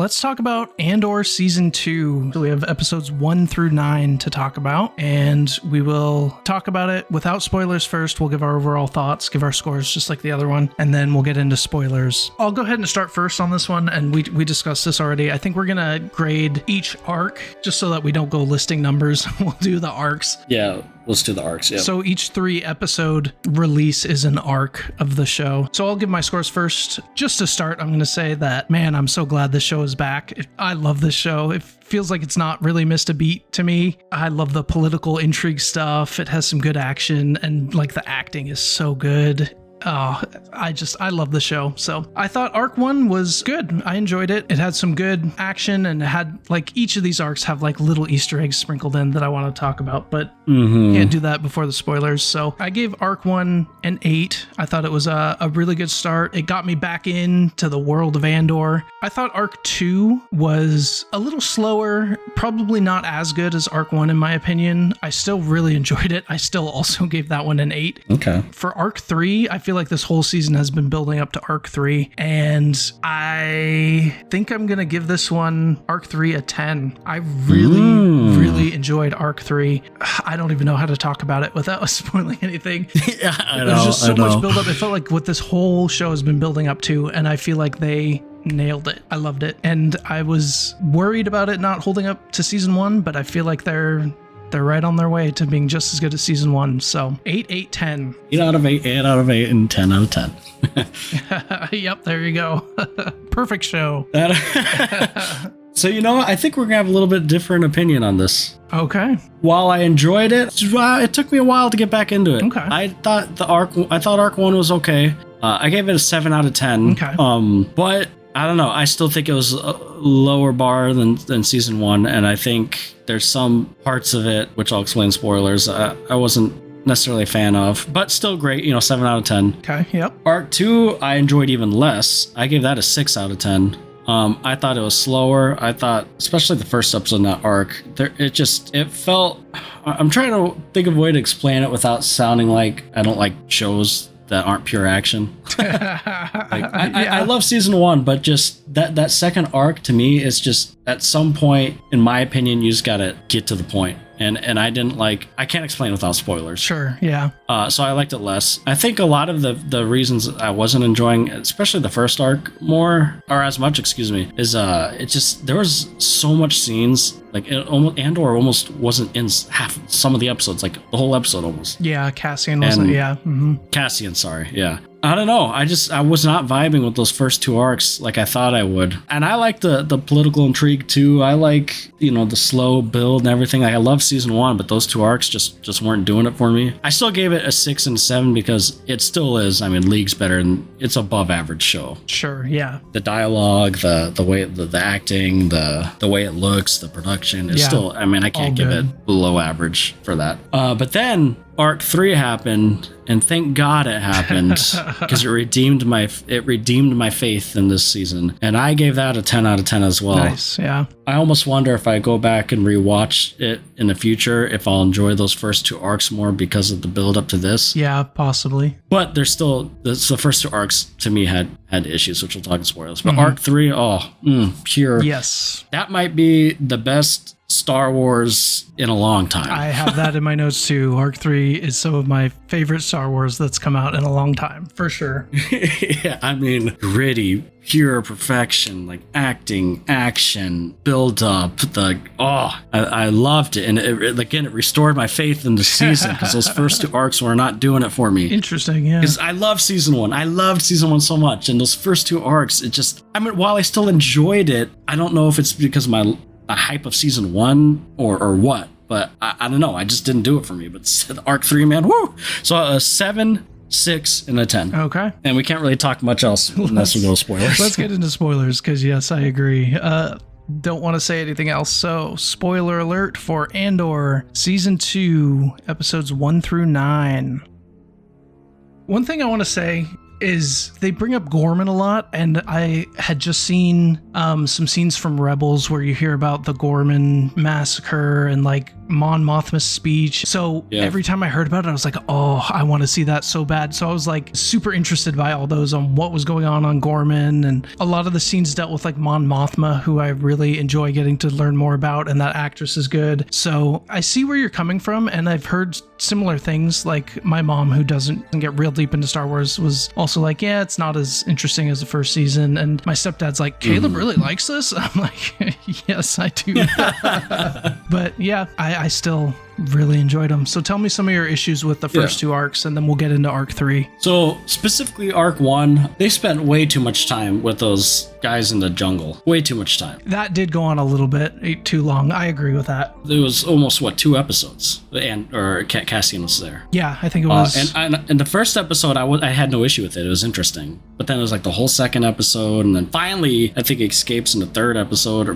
let's talk about Andor Season 2. So we have episodes 1 through 9 to talk about, and we will talk about it without spoilers first. We'll give our overall thoughts, give our scores just like the other one, and then we'll get into spoilers. I'll go ahead and start first on this one, and we discussed this already. I think we're going to grade each arc just so that we don't go listing numbers. We'll do the arcs. Yeah, let's do the arcs, yeah. So each 3-episode release is an arc of the show. So I'll give my scores first. Just to start, I'm going to say that, man, I'm so glad this show is back. I love this show. It feels like it's not really missed a beat to me. I love the political intrigue stuff. It has some good action, and like the acting is so good. Oh, I love the show. So I thought arc 1 was good. I enjoyed it. It had some good action, and it had like each of these arcs have like little Easter eggs sprinkled in that I want to talk about, but can't do that before the spoilers. So I gave arc 1 an 8. I thought it was a really good start. It got me back into the world of Andor. I thought arc 2 was a little slower, probably not as good as arc 1 in my opinion. I still really enjoyed it. I still also gave that one an 8. Okay. For arc 3, I feel like this whole season has been building up to arc 3, and I think I'm gonna give this one, arc 3, a 10. I really enjoyed arc 3. I don't even know how to talk about it without spoiling anything. Yeah, I know. There's just so much build up. It felt like what this whole show has been building up to, and I feel like they nailed it. I loved it, and I was worried about it not holding up to season 1, but I feel like they're right on their way to being just as good as season 1. So 8, 8, 10. 8 out of 8, 8 out of 8, and 10 out of 10. Yep, there you go. Perfect show. So, I think we're going to have a little bit different opinion on this. Okay. While I enjoyed it, it took me a while to get back into it. Okay. I thought arc 1 was okay. I gave it a 7 out of 10. Okay. But I don't know. I still think it was a lower bar than season 1, and I think there's some parts of it, which I'll explain spoilers, I wasn't necessarily a fan of, but still great, 7 out of 10. Okay, yep. Arc 2, I enjoyed even less. I gave that a 6 out of 10. I thought it was slower. I thought, especially the first episode in that arc, it felt, I'm trying to think of a way to explain it without sounding like I don't like shows that aren't pure action. I love season 1, but just that second arc to me is just, at some point, in my opinion, you just gotta get to the point. And I didn't I can't explain without spoilers. Sure, yeah. So I liked it less. I think a lot of the reasons I wasn't enjoying, especially the first arc more, or as much, is it just, there was so much scenes, Andor almost wasn't in half some of the episodes, like the whole episode almost. Yeah, Cassian wasn't, yeah. Mm-hmm. Cassian, sorry, yeah. I don't know. I was not vibing with those first 2 arcs like I thought I would. And I like the political intrigue too. I like, the slow build and everything. I love season 1, but those 2 arcs just weren't doing it for me. I still gave it a 6 and 7 because it still is, leagues better, and it's above average show. Sure, yeah. The dialogue, the way, the acting, the way it looks, the production is still, I can't give it below average for that. But then arc 3 happened, and thank God it happened, because it redeemed my faith in this season, and I gave that a 10 out of 10 as well. Nice, yeah. I almost wonder if I go back and rewatch it in the future, if I'll enjoy those first 2 arcs more because of the build up to this. Yeah, possibly. But there's still, the first 2 arcs to me had issues, which we'll talk in spoilers. But arc 3, pure. Yes. That might be the best Star Wars in a long time. I have that in my notes too. Arc 3 is some of my favorite Star Wars that's come out in a long time, for sure. Yeah, gritty, pure perfection, acting, action, build up, I loved it. And it restored my faith in the season, because those first 2 arcs were not doing it for me. Interesting, yeah. Because I love season 1. I loved season 1 so much, and those first 2 arcs, it just, while I still enjoyed it, I don't know if it's because of my hype of season 1 or what, but I don't know. I just didn't do it for me. But arc 3, man, woo! So a 7, 6, and a 10. Okay. And we can't really talk much else unless we go spoilers. Let's get into spoilers, because yes, I agree. Don't want to say anything else. So, spoiler alert for Andor Season 2, Episodes 1 through 9. One thing I want to say is they bring up Gorman a lot, and I had just seen some scenes from Rebels where you hear about the Gorman massacre and Mon Mothma's speech. So every time I heard about it, I was like, oh, I want to see that so bad. So I was like super interested by all those on what was going on Gorman, and a lot of the scenes dealt with like Mon Mothma, who I really enjoy getting to learn more about, and that actress is good. So I see where you're coming from, and I've heard similar things. Like my mom, who doesn't get real deep into Star Wars, was also like, yeah, it's not as interesting as the first season. And my stepdad's like, Caleb really likes this? I'm like, yes, I do. But yeah, I still really enjoyed them. So tell me some of your issues with the first two arcs, and then we'll get into arc 3. So specifically arc 1, they spent way too much time with those guys in the jungle. Way too much time. That did go on a little bit too long. I agree with that. It was almost 2 episodes, or Cassian was there. Yeah, I think it was. And in the first episode, I had no issue with it. It was interesting. But then it was like the whole second episode, and then finally, I think it escapes in the third episode or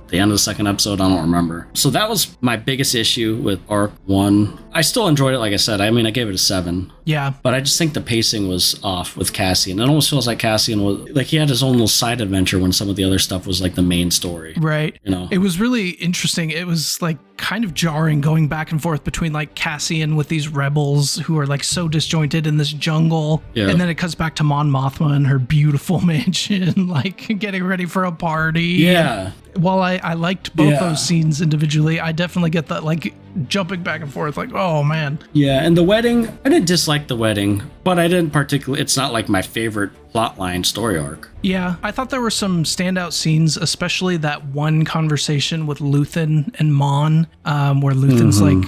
the end of the second episode. I don't remember. So that was my biggest issue with arc 1. I still enjoyed it, like I said. I mean, I gave it a 7. Yeah. But I just think the pacing was off with Cassian. It almost feels like Cassian was like he had his own little side adventure when some of the other stuff was like the main story. Right. You know, it was really interesting. It was like kind of jarring going back and forth between like Cassian with these rebels who are like so disjointed in this jungle. Yeah. And then it cuts back to Mon Mothma and her beautiful mansion, like getting ready for a party. Yeah. While I liked both those scenes individually, I definitely get that like jumping back and forth, like, oh man. Yeah, and the wedding, I didn't dislike the wedding, but I didn't particularly, it's not like my favorite plotline story arc. Yeah, I thought there were some standout scenes, especially that one conversation with Luthen and Mon, where Luthen's like,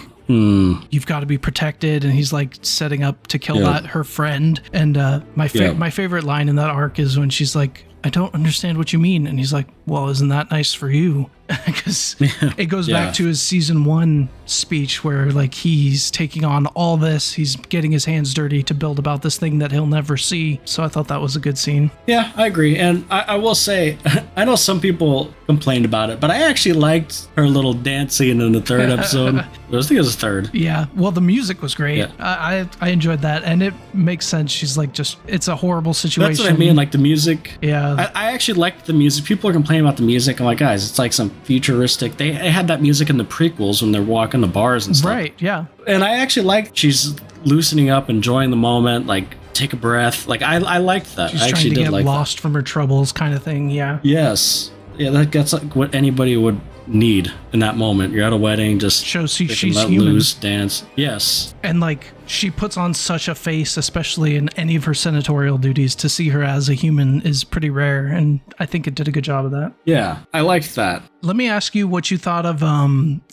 you've got to be protected, and he's like setting up to kill her friend. And my favorite line in that arc is when she's like, I don't understand what you mean. And he's like, well, isn't that nice for you? Because it goes back to his season 1 speech where like he's taking on all this. He's getting his hands dirty to build about this thing that he'll never see. So I thought that was a good scene. Yeah, I agree. And I will say, I know some people complained about it, but I actually liked her little dance scene in the third episode. I think it was the third. Yeah. Well, the music was great. Yeah. I enjoyed that. And it makes sense. She's like, it's a horrible situation. That's what I mean. Like the music. Yeah. I actually liked the music. People are complaining about the music. I'm like, guys, it's like some futuristic. They had that music in the prequels when they're walking the bars and stuff. Right, yeah. And I actually liked she's loosening up, enjoying the moment, like take a breath. Like I liked that. She's I actually trying to did get like lost from her troubles kind of thing, yeah. Yes. Yeah, that's like what anybody would need in that moment. You're at a wedding, just shows she's let human. Loose, dance. Yes. And like she puts on such a face, especially in any of her senatorial duties. To see her as a human is pretty rare, and I think it did a good job of that. Yeah, I liked that. Let me ask you what you thought of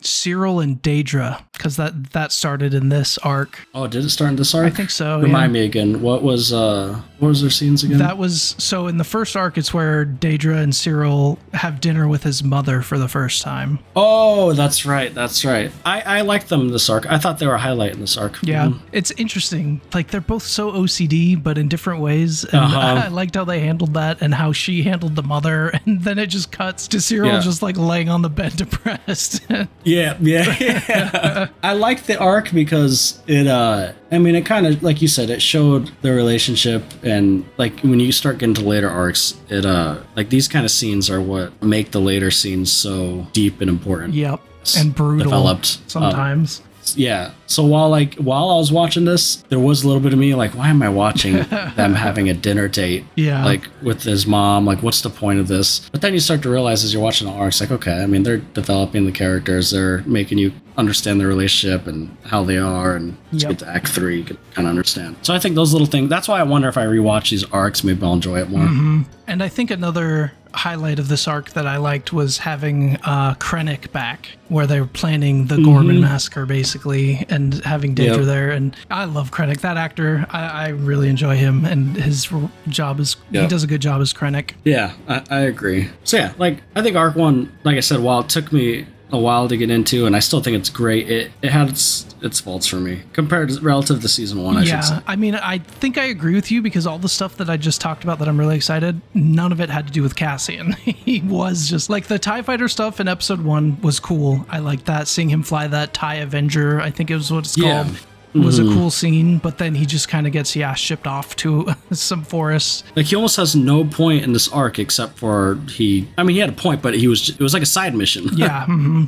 Cyril and Daedra, because that started in this arc. Oh, did it start in this arc? I think so. Remind me again. What was their scenes again? That was so in the first arc. It's where Daedra and Cyril have dinner with his mother for the first time. Oh, that's right. That's right. I liked them in this arc. I thought they were a highlight in this arc. Yeah, it's interesting. Like they're both so OCD, but in different ways. And I liked how they handled that and how she handled the mother. And then it just cuts to Cyril just like laying on the bed depressed. Yeah. I liked the arc because it it kind of, like you said, it showed the relationship, and like when you start getting to later arcs, it like these kind of scenes are what make the later scenes so deep and important. Yep. And brutal developed sometimes. Yeah. So while I was watching this, there was a little bit of me like, why am I watching them having a dinner date? Yeah. Like with his mom, like what's the point of this? But then you start to realize as you're watching the arcs, like, okay, I mean, they're developing the characters, they're making you understand their relationship and how they are, and get to Act 3, you can kind of understand. So I think those little things, that's why I wonder if I rewatch these arcs, maybe I'll enjoy it more. Mm-hmm. And I think another highlight of this arc that I liked was having Krennic back, where they were planning the Gorman massacre basically, and having Daedra there. And I love Krennic, that actor. I really enjoy him, and his job is he does a good job as Krennic. Yeah, I agree. So yeah, like I think arc 1, like I said, while it took me a while to get into, and I still think it's great, it had its faults for me compared to relative to season 1, I should say. I mean, I think I agree with you, because all the stuff that I just talked about that I'm really excited, none of it had to do with Cassian. He was just like the TIE fighter stuff in episode 1 was cool. I liked that, seeing him fly that TIE Avenger, I think it was what it's called. was a cool scene, but then he just kind of gets shipped off to some forest. Like he almost has no point in this arc except for he had a point, but it was like a side mission. Yeah.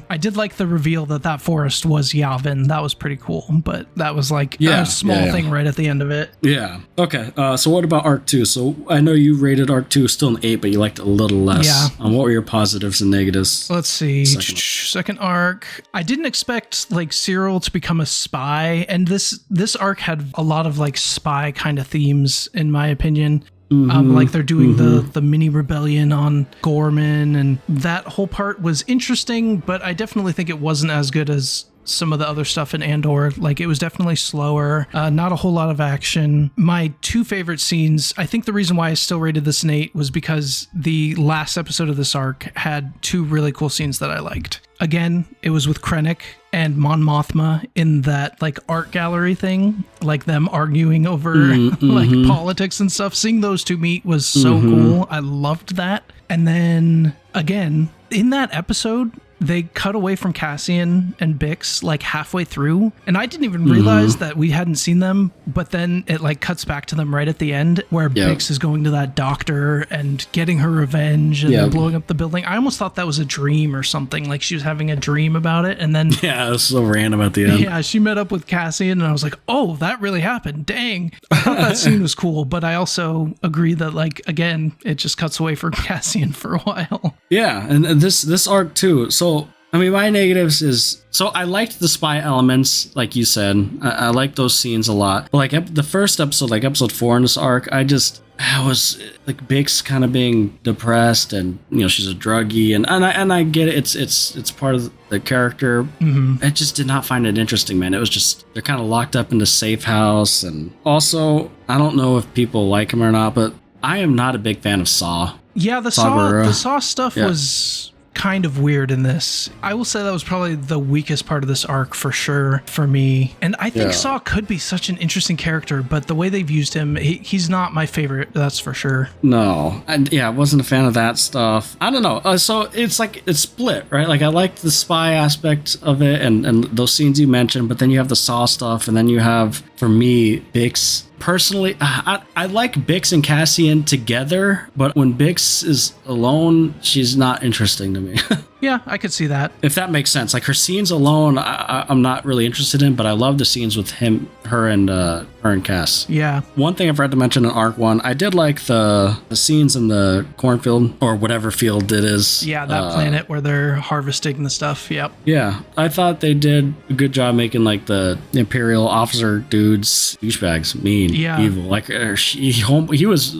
I did like the reveal that forest was Yavin. That was pretty cool, but that was like a small thing right at the end of it. Yeah. Okay. So what about arc 2? So I know you rated arc 2 still an 8, but you liked it a little less. Yeah. What were your positives and negatives? Let's see. Second arc. I didn't expect like Cyril to become a spy, and this arc had a lot of like spy kind of themes in my opinion. Like they're doing the mini rebellion on Gorman, and that whole part was interesting, but I definitely think it wasn't as good as some of the other stuff in Andor. Like it was definitely slower, not a whole lot of action. My two favorite scenes, I think the reason why I still rated this an 8 was because the last episode of this arc had two really cool scenes that I liked. Again, it was with Krennic and Mon Mothma in that like art gallery thing, like them arguing over like politics and stuff. Seeing those two meet was so cool. I loved that. And then again, in that episode, they cut away from Cassian and Bix like halfway through, and I didn't even realize that we hadn't seen them, but then it like cuts back to them right at the end where Bix is going to that doctor and getting her revenge and then blowing up the building. I almost thought that was a dream or something, like she was having a dream about it, and then it was so random at the end. Yeah, she met up with Cassian and I was like, oh, that really happened. Dang. I thought that scene was cool, but I also agree that like again, it just cuts away from Cassian for a while. Yeah, and this arc too. So I mean, my negatives is, so I liked the spy elements, like you said. I liked those scenes a lot. But like the first episode, like episode 4 in this arc, I was like Bix kind of being depressed, and she's a druggie, and I get it. It's part of the character. I just did not find it interesting, man. It was just they're kind of locked up in the safe house, and also I don't know if people like him or not, but I am not a big fan of Saw. Yeah, the Saw stuff was kind of weird in this. I will say that was probably the weakest part of this arc for sure for me. And I think Saw could be such an interesting character, but the way they've used him, he's not my favorite, that's for sure. No. I wasn't a fan of that stuff. I don't know. So it's like, it's split, right? Like I liked the spy aspect of it and those scenes you mentioned, but then you have the Saw stuff, and then you have, for me, Bix. Personally, I like Bix and Cassian together, but when Bix is alone, she's not interesting to me. Yeah, I could see that. If that makes sense. Like her scenes alone, I'm not really interested in, but I love the scenes with her and Cass. Yeah. One thing I forgot to mention in Arc 1, I did like the scenes in the cornfield, or whatever field it is. Yeah, that planet where they're harvesting the stuff. Yep. Yeah, I thought they did a good job making like the Imperial officer dudes douchebags, mean, evil. Like he was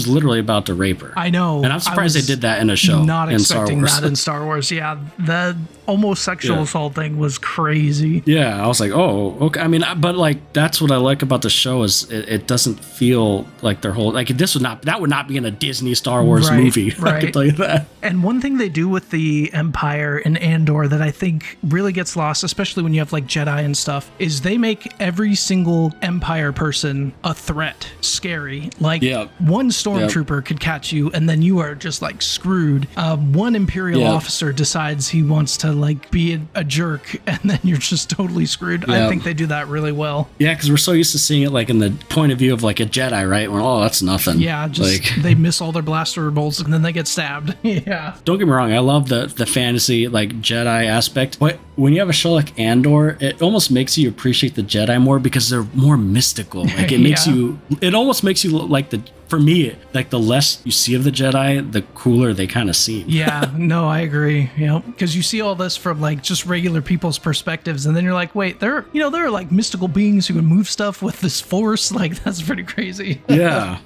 literally about to rape her. I know. And I'm surprised they did that in a show. Not expecting that in Star Wars. Yeah, the almost sexual assault thing was crazy. Yeah, I was like, oh, okay. I mean, but like that's what I like about the show is it doesn't feel like their whole, like that would not be in a Disney Star Wars movie. Right. I can tell you that. And one thing they do with the Empire in Andor that I think really gets lost, especially when you have like Jedi and stuff, is they make every single Empire person a threat, scary. Like one stormtrooper could catch you and then you are just like screwed. One Imperial officer decides he wants to like be a jerk and then you're just totally screwed. I think they do that really well. Yeah, because we're so used to seeing it like in the point of view of like a Jedi, right? When, oh, that's nothing. Yeah, just like, they miss all their blaster bolts and then they get stabbed. Yeah. Don't get me wrong, I love the fantasy like Jedi aspect, but when you have a show like Andor, it almost makes you appreciate the Jedi more because they're more mystical. Like it almost makes you like for me, like the less you see of the Jedi, the cooler they kind of seem. Yeah, no, I agree. Because you see all this from like just regular people's perspectives, and then you're like, wait, there are like mystical beings who can move stuff with this force. Like that's pretty crazy. yeah.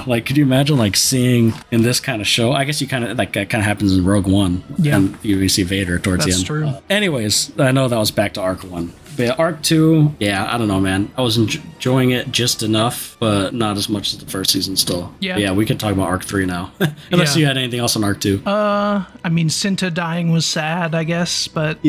Like, could you imagine like seeing in this kind of show? I guess you kind of like that kind of happens in Rogue One. Yeah, and you see Vader towards the end. That's true. Anyways, I know that was back to Arc 1. But yeah, Arc 2, I don't know, man. I was enjoying it just enough, but not as much as the first season still. Yeah. But yeah, we can talk about Arc 3 now. Unless you had anything else on Arc 2. I mean, Cinta dying was sad, I guess, but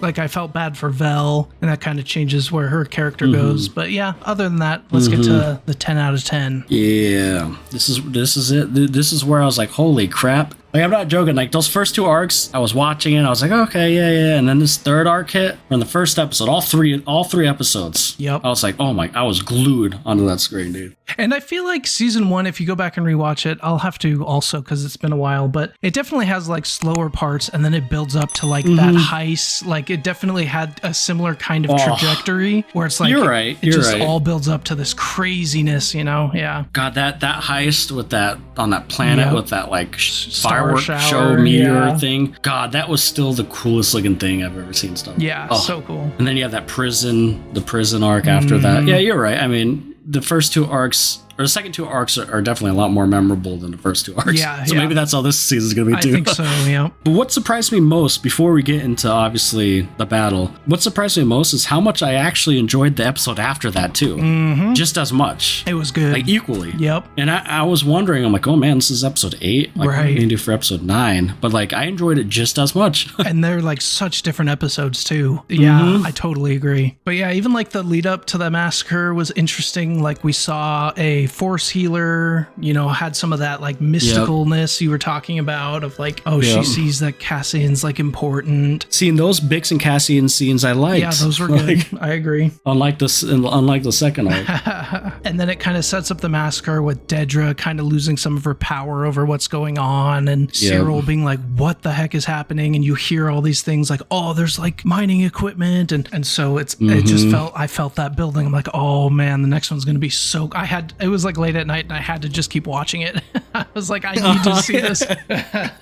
like I felt bad for Vel, and that kind of changes where her character goes. But yeah, other than that, let's get to the 10 out of 10. Yeah. This is it. This is where I was like, holy crap. Like, I'm not joking. Like, those first 2 arcs, I was watching it. I was like, okay, yeah. And then this 3rd arc hit from the first episode, all three episodes. Yep. I was like, oh my, I was glued onto that screen, dude. And I feel like season 1, if you go back and rewatch it, I'll have to also because it's been a while, but it definitely has like slower parts and then it builds up to like that heist. Like it definitely had a similar kind of trajectory where it's like, you're right. It just all builds up to this craziness, Yeah. God, that heist with that on that planet with that like firework shower, meteor thing. God, that was still the coolest looking thing I've ever seen. Stuff. Yeah. So cool. And then you have the prison arc after that. Yeah, you're right. I mean, the first 2 arcs, or the second 2 arcs are definitely a lot more memorable than the first 2 arcs. Yeah. So maybe that's how this season is going to be too. I think so, yeah. But what surprised me most, before we get into obviously the battle, what surprised me most is how much I actually enjoyed the episode after that too. Just as much. It was good. Like equally. Yep. And I was wondering, I'm like, oh man, this is episode 8. Like, what are we going to do for episode 9? But like, I enjoyed it just as much. And they're like such different episodes too. Yeah, I totally agree. But yeah, even like the lead up to the massacre was interesting. Like we saw a force healer, had some of that like mysticalness you were talking about of like, she sees that Cassian's like important. Seeing those Bix and Cassian scenes I liked. Yeah, those were good. I agree. Unlike the second arc. And then it kind of sets up the massacre with Dedra kind of losing some of her power over what's going on and Cyril being like, what the heck is happening? And you hear all these things like, oh, there's like mining equipment. And so it just I felt that building. I'm like, oh man, the next one's going to be so, it was like late at night and I had to just keep watching it. I was like, I need to see this.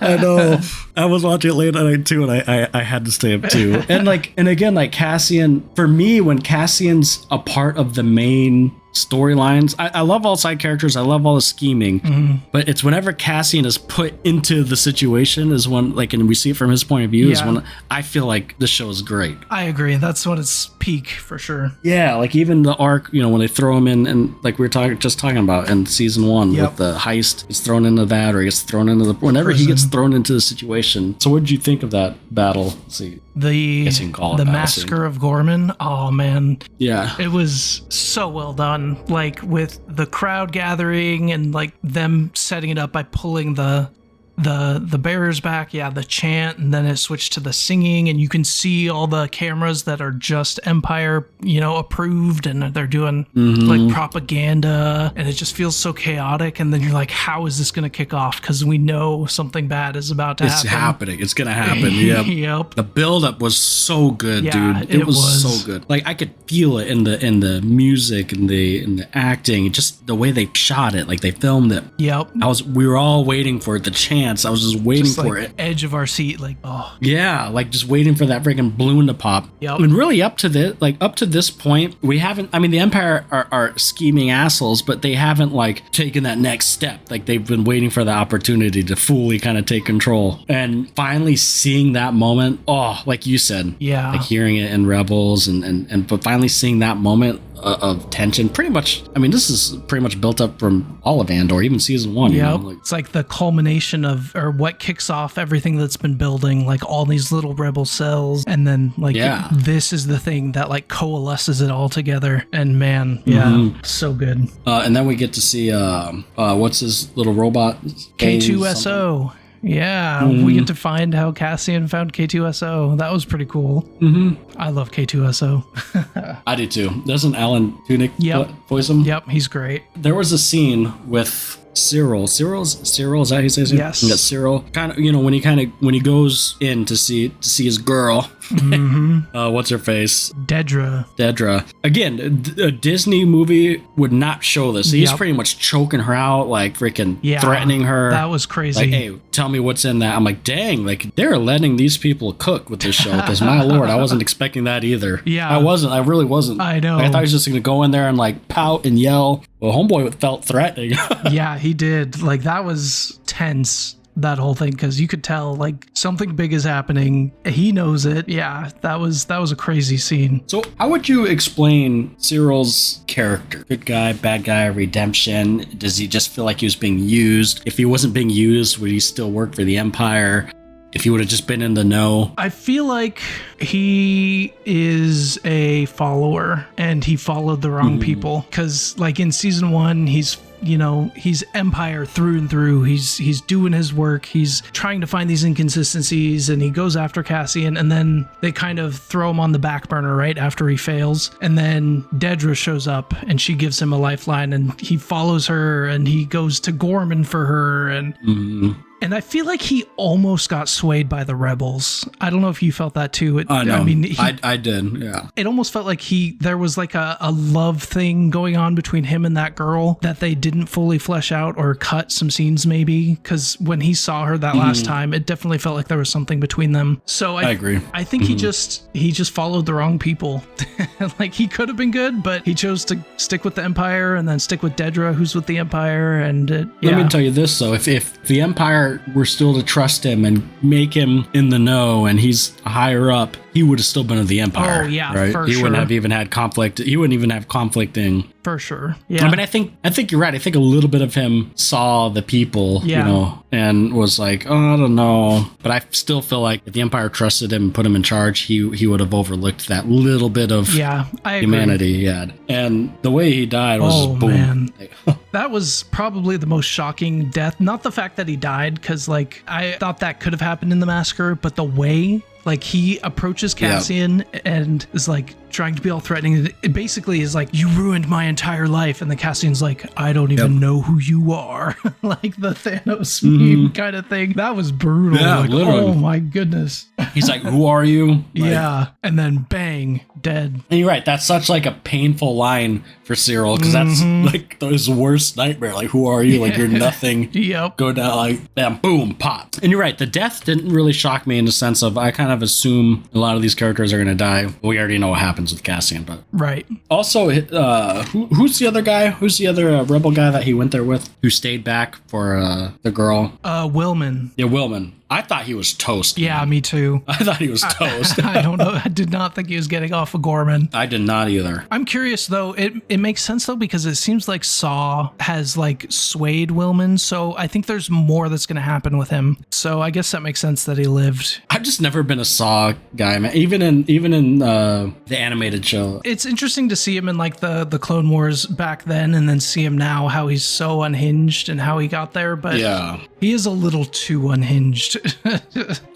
I know. I was watching it late at night too, and I had to stay up too. And again, like Cassian, for me, when Cassian's a part of the main storylines, I love all side characters, I love all the scheming, but it's whenever Cassian is put into the situation is when, like, and we see it from his point of view, is when I feel like the show is great. I agree. That's when it's peak for sure. Yeah, like even the arc, when they throw him in, and like we were just talking about in season 1 with the heist, he's thrown into that, or he gets thrown into whenever he gets thrown into the situation. So what did you think of that battle? Let's see. The Massacre of Gorman. Oh man. Yeah. It was so well done. Like with the crowd gathering and like them setting it up by pulling the bearers back, the chant, and then it switched to the singing, and you can see all the cameras that are just Empire, approved, and they're doing like propaganda, and it just feels so chaotic. And then you're like, how is this going to kick off? Because we know something bad is about to happen. It's happening. It's going to happen. Yep. Yep. The buildup was so good, dude. It was so good. Like I could feel it in the music and the acting, just the way they shot it, like they filmed it. Yep. We were all waiting for it, the chant. I was just waiting for it. Edge of our seat, like, oh. Yeah, like just waiting for that freaking balloon to pop. Yep. I mean, really up to this point, we haven't, I mean, the Empire are scheming assholes, but they haven't like taken that next step. Like they've been waiting for the opportunity to fully kind of take control. And finally seeing that moment, like you said, like hearing it in Rebels but finally seeing that moment of tension, pretty much. I mean, this is pretty much built up from all of Andor, even season 1. It's like the culmination of, or what kicks off everything that's been building, like all these little rebel cells, and then like this is the thing that like coalesces it all together. And man, so good. And then we get to see what's his little robot? K2SO. Yeah, we get to find how Cassian found K2SO. That was pretty cool. I love K2SO. I do too. Doesn't Alan Tudyk voice him? Yep, he's great. There was a scene with Cyril. Cyril, is that how he says it? Yes. Yeah, Cyril. Kind of, when he goes in to see his girl. What's her face? Dedra. Again, a Disney movie would not show this. He's pretty much choking her out, like freaking threatening her. That was crazy. Like, hey, tell me what's in that. I'm like, dang, like they're letting these people cook with this show. Because my lord, I wasn't expecting that either. Yeah, I really wasn't. I know. Like, I thought he was just gonna go in there and like pout and yell. Well, homeboy felt threatening. Yeah, he did. Like that was tense. That whole thing, because you could tell like something big is happening. He knows it. Yeah, that was a crazy scene. So how would you explain Cyril's character? Good guy, bad guy, redemption? Does he just feel like he was being used? If he wasn't being used, would he still work for the Empire? if he would have just been in the know. I feel like he is a follower and he followed the wrong people, because like in season 1 he's Empire through and through. He's doing his work. He's trying to find these inconsistencies, and he goes after Cassian, and then they kind of throw him on the back burner right after he fails. And then Dedra shows up and she gives him a lifeline, and he follows her, and he goes to Gorman for her, and and I feel like he almost got swayed by the rebels. I don't know if you felt that too. No, I mean, I did. Yeah. It almost felt like there was like a love thing going on between him and that girl that they didn't fully flesh out or cut some scenes maybe. Because when he saw her that last time, it definitely felt like there was something between them. So I agree. I think he just followed the wrong people. Like he could have been good, but he chose to stick with the Empire and then stick with Dedra, who's with the Empire. And let me tell you this though, if the Empire were still to trust him and make him in the know and he's higher up, he would have still been of the Empire. Oh yeah, right? For he sure. wouldn't have even had conflict. He wouldn't even have conflicting. For sure. Yeah. I mean, I think you're right. I think a little bit of him saw the people, and was like, oh, I don't know. But I still feel like if the Empire trusted him and put him in charge, he would have overlooked that little bit of humanity he had. And the way he died was boom. Man. That was probably the most shocking death. Not the fact that he died, because like I thought that could have happened in the massacre, but the way like he approaches Cassian and is like trying to be all threatening. It basically is like, you ruined my entire life. And the Cassian's like, I don't even know who you are. Like the Thanos meme kind of thing. That was brutal. Yeah, like, literally. oh my goodness. He's like, who are you? Like, yeah. And then bang, dead. And you're right. That's such like a painful line for Cyril, because that's like his worst nightmare. Like, who are you? Like, you're nothing. Yep. Go down like, bam, boom, pop. And you're right. The death didn't really shock me in the sense of I kind of assume a lot of these characters are going to die. We already know what happens with Cassian, but right. Also, who's the other guy? Who's the other rebel guy that he went there with, who stayed back for the girl? Willman. Yeah, Willman. I thought he was toast. Yeah, me too. I thought he was toast. I don't know. I did not think he was getting off of Gorman. I did not either. I'm curious though. It makes sense though, because it seems like Saw has like swayed Willman. So I think there's more that's going to happen with him. So I guess that makes sense that he lived. I've just never been a Saw guy, man. Even in the animated show. It's interesting to see him in like the Clone Wars back then, and then see him now, how he's so unhinged and how he got there. But yeah, he is a little too unhinged.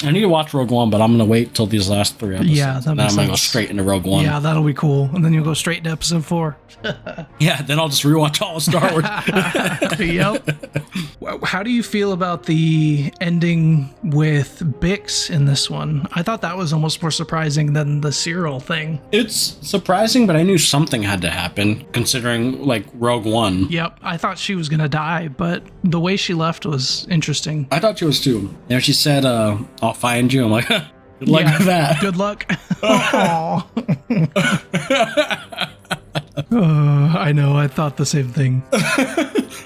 I need to watch Rogue One, but I'm going to wait till these last 3 episodes. Yeah, that makes sense. I'm going to go straight into Rogue One. Yeah, that'll be cool. And then you'll go straight to episode 4. Yeah, then I'll just rewatch all of Star Wars. Yep. How do you feel about the ending with Bix in this one? I thought that was almost more surprising than the Cyril thing. It's surprising, but I knew something had to happen, considering like Rogue One. Yep, I thought she was going to die, but the way she left was interesting. I thought she was too. And she said, I'll find you. I'm like, good luck with that. Good luck. I know, I thought the same thing.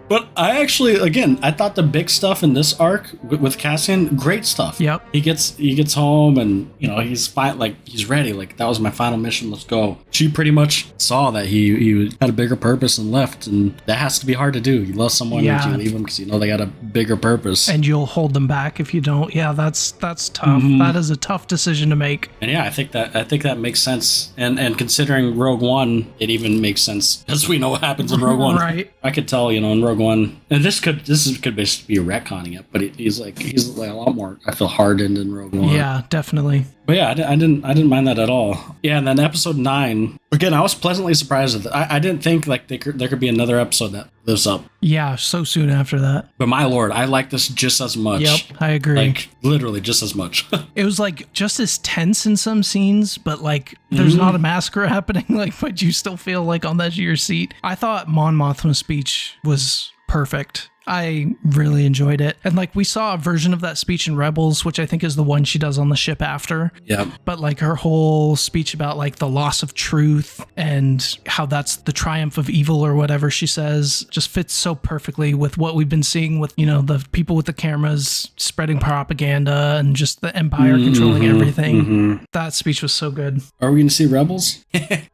But I actually, again, I thought the big stuff in this arc with Cassian, great stuff. Yep. He gets home and, he's fine, like, he's ready. Like, that was my final mission, let's go. She pretty much saw that he had a bigger purpose and left, and that has to be hard to do. You love someone and you leave them because they got a bigger purpose. And you'll hold them back if you don't. Yeah, that's tough. That is a tough decision to make. And yeah, I think that makes sense. And considering Rogue One, it even makes sense, as we know what happens in Rogue One. Right. I could tell, in Rogue One, and this could basically be retconning it, but he's like a lot more, I feel, hardened in Rogue One. Yeah, definitely. But yeah, I didn't mind that at all. Yeah, and then episode 9, again, I was pleasantly surprised at that. I didn't think like there could be another episode that lives up. Yeah, so soon after that. But my lord, I like this just as much. Yep, I agree. Like literally just as much. It was like just as tense in some scenes, but like there's not a massacre happening. Like, but you still feel like on the edge of your seat. I thought Mon Mothma's speech was perfect. I really enjoyed it. And like we saw a version of that speech in Rebels, which I think is the one she does on the ship after. Yeah. But like her whole speech about like the loss of truth and how that's the triumph of evil or whatever she says just fits so perfectly with what we've been seeing with, the people with the cameras spreading propaganda and just the Empire controlling everything. That speech was so good. Are we going to see Rebels?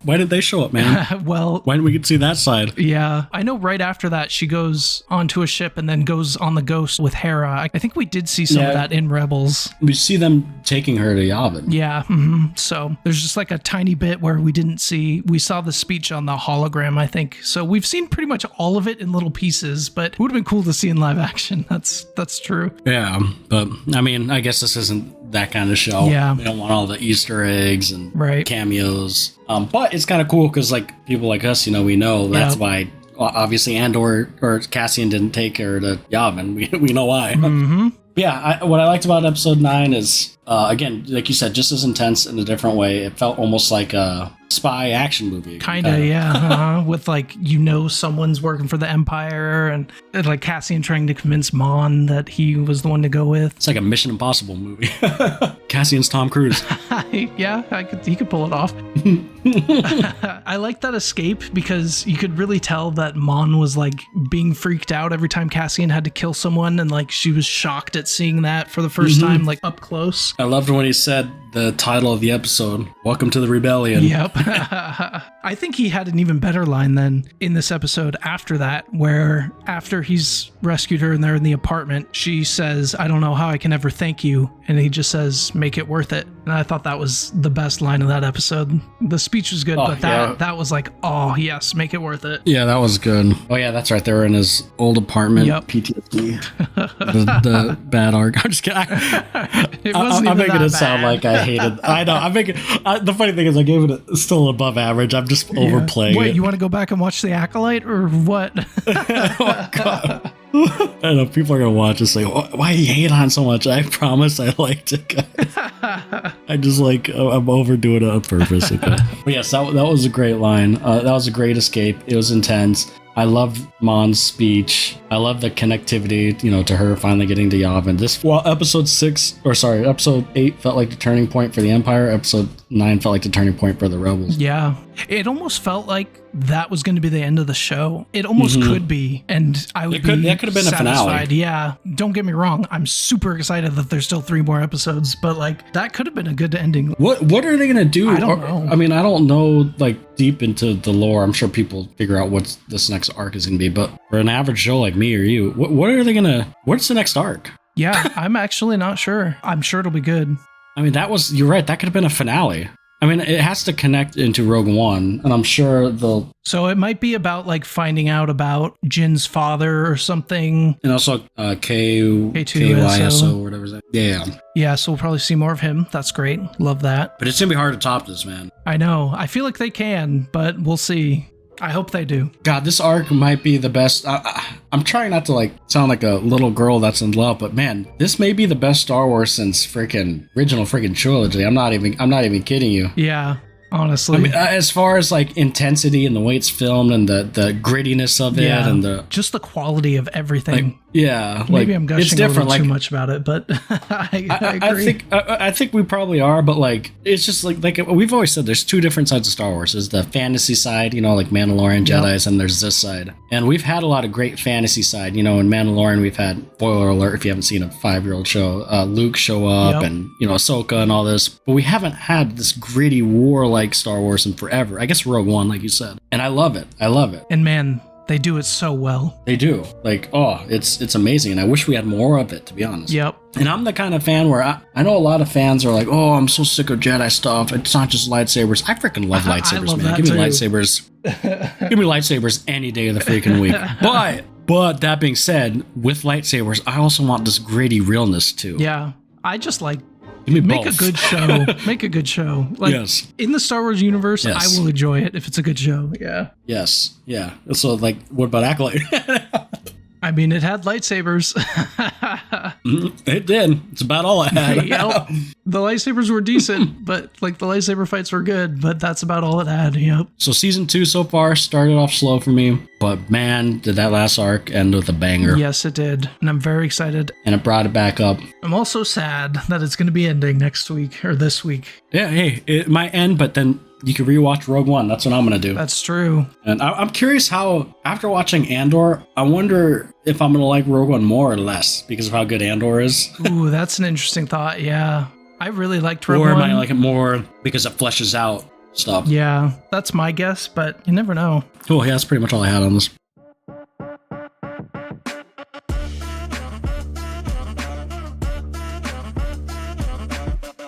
Why did they show up, man? Well, Why didn't we get to see that side? yeah, I know right after that she goes onto a ship and then goes on the Ghost with Hera. I think we did see some of that in Rebels. We see them taking her to Yavin. Yeah, so there's just like a tiny bit where we saw the speech on the hologram, I think. So we've seen pretty much all of it in little pieces, but it would have been cool to see in live action. That's true. Yeah, but I mean, I guess this isn't that kind of show. Yeah. We don't want all the Easter eggs and Right. cameos. But it's kind of cool because like people like us, we know that's why obviously Andor or Cassian didn't take her to Yavin. We know why. Mm-hmm. Yeah, what I liked about episode 9 is, again, like you said, just as intense in a different way. It felt almost like a spy action movie. Kinda, yeah. With like, someone's working for the Empire and like Cassian trying to convince Mon that he was the one to go with. It's like a Mission Impossible movie. Cassian's Tom Cruise. Yeah, he could pull it off. I like that escape because you could really tell that Mon was like being freaked out every time Cassian had to kill someone, and like she was shocked at seeing that for the first time, like up close. I loved when he said the title of the episode, "Welcome to the Rebellion." Yep. I think he had an even better line then in this episode after that, where after he's rescued her and they're in the apartment, she says, "I don't know how I can ever thank you." And he just says, "Make it worth it." And I thought that was the best line of that episode. The speech was good, but that was like, oh yes, make it worth it. Yeah, that was good. Oh yeah, that's right. They were in his old apartment. Yep. PTSD. the bad arc. I'm just kidding. I'm making it sound like I hated. I know. I'm making. The funny thing is, I gave it still above average. I'm just overplaying Wait, it. you want to go back and watch The Acolyte or what? Oh God. I know people are gonna watch and say, "Why do you hate on so much?" I promise I liked it, guys. I just I'm overdoing it on purpose. Okay. But yes, that was a great line. That was a great escape. It was intense. I loved Mon's speech. I love the connectivity, to her finally getting to Yavin. Episode 8 felt like the turning point for the Empire. Episode 9 felt like the turning point for the Rebels. Yeah. It almost felt like that was going to be the end of the show. It almost could be, and I would be that could have been satisfied. a finale. Yeah. Don't get me wrong. I'm super excited that there's still 3 more episodes, but like that could have been a good ending. What are they going to do? I don't know. I mean, I don't know deep into the lore. I'm sure people figure out what this next arc is going to be, but for an average show like me or you, what's the next arc? Yeah, I'm actually not sure. I'm sure it'll be good. I mean, you're right. That could have been a finale. I mean, it has to connect into Rogue One, and I'm sure So it might be about finding out about Jin's father or something. And also KYSO or whatever his name. Yeah. Yeah, so we'll probably see more of him. That's great. Love that. But it's going to be hard to top this, man. I know. I feel like they can, but we'll see. I hope they do. God, this arc might be the best. I'm trying not to sound like a little girl that's in love, but man, this may be the best Star Wars since original trilogy. I'm not even kidding you. Yeah, honestly. I mean, as far as intensity and the way it's filmed and the grittiness of it and just the quality of everything. Maybe I'm gushing a little too much about it, but I agree. I think we probably are, but it's just like we've always said, there's 2 different sides of Star Wars. There's the fantasy side, like Mandalorian, Jedis, and there's this side. And we've had a lot of great fantasy side. In Mandalorian, we've had, spoiler alert if you haven't seen a 5-year-old show, Luke show up and Ahsoka and all this, but we haven't had this gritty war-like Star Wars in forever. I guess Rogue One, like you said, and I love it. And man, they do it so well. They do. It's amazing. And I wish we had more of it, to be honest. Yep. And I'm the kind of fan where I know a lot of fans are like, "Oh, I'm so sick of Jedi stuff. It's not just lightsabers." I freaking love lightsabers, man. Give me lightsabers. Give me lightsabers any day of the freaking week. But that being said, with lightsabers, I also want this gritty realness too. Yeah. I just Make a good show. Make a good show. Yes. In the Star Wars universe, yes. I will enjoy it if it's a good show. Yeah. Yes. Yeah. So what about Acolyte? I mean, it had lightsabers. It did. It's about all I had. Yep. The lightsabers were decent, but the lightsaber fights were good, but that's about all it had. Yep. So season 2 so far started off slow for me, but man, did that last arc end with a banger. Yes, it did. And I'm very excited. And it brought it back up. I'm also sad that it's going to be ending next week or this week. Yeah. Hey, it might end, but then you can rewatch Rogue One. That's what I'm going to do. That's true. And I'm curious how, after watching Andor, I wonder if I'm going to like Rogue One more or less because of how good Andor is. Ooh, that's an interesting thought. Yeah. I really liked Rogue One. Or One. am I like it more because it fleshes out stuff. Yeah, that's my guess, but you never know. Oh, yeah, that's pretty much all I had on this.